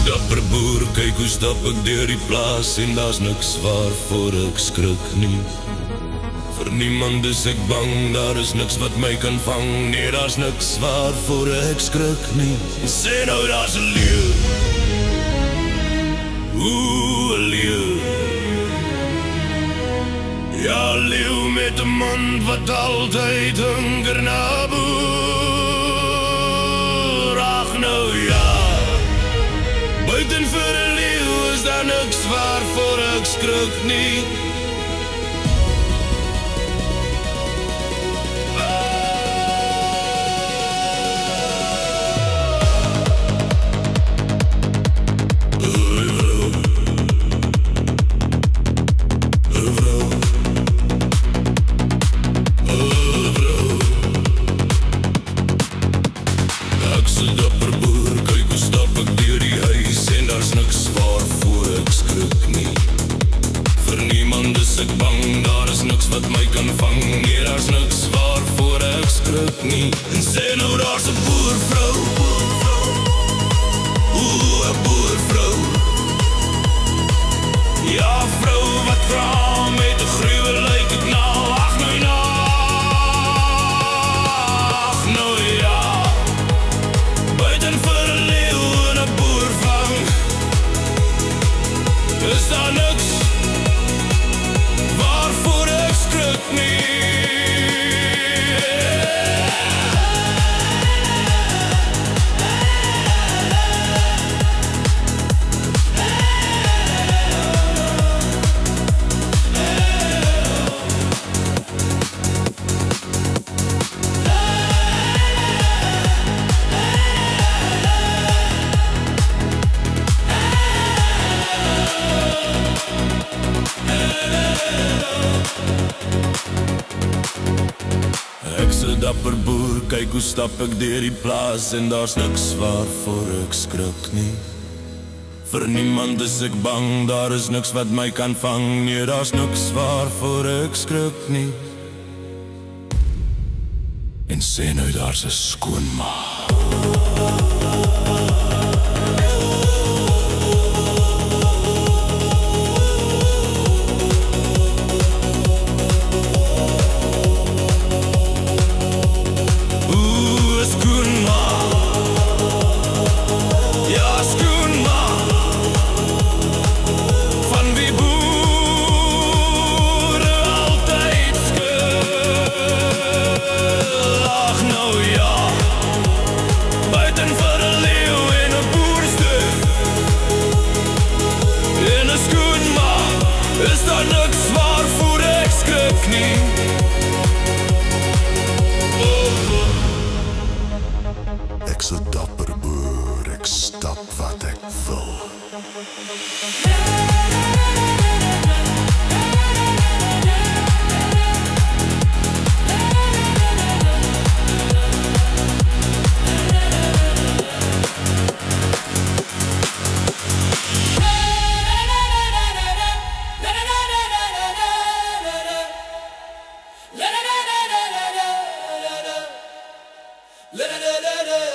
Dapper boer, kyk hoe stap ek deur die plaas en daar's niks waarvoor ek skrik nie. Vir niemand is ek bang, daar is niks wat my kan vang. Nee, daar's niks waarvoor ek skrik nie. En sê nou daar's 'n leeu. Oeh, 'n leeu. Ja, leeu met 'n mond wat altyd hunger na boer. Ag nou ja. Buiten vir 'n leeu is daar niks waarvoor ek skrik nie. Ek se dapper boer, kyk hoe stap ek deur die huis en daar's niks waarvoor ek skrik nie. Vir niemand is ek bang, daar is niks wat my kan vang. Nee, daar's niks waarvoor ek skrik nie. En sê nou daar's 'n boervrou. Oeh, 'n boervrou. Ja, vrou wat vra met 'n gruwe lyk ek nou. Ag nou ja. Ag nou ja. Buiten vir 'n leeu en 'n boer vang. Is daar niks waarvoor ek skrik nie. Ek se dapper boer, kyk hoe stap ek deur die plaas en daar's niks waarvoor ek skrik nie. Vir niemand is ek bang, daar is niks wat my kan vang. Nee, daar's niks waarvoor ek skrik nie. En sê nou daar's 'n skoonma. Is daar niks waarvoor ek skrik nie. Ek se dapper boer, ek stap wat ek wil. La la la la la la la la la la la la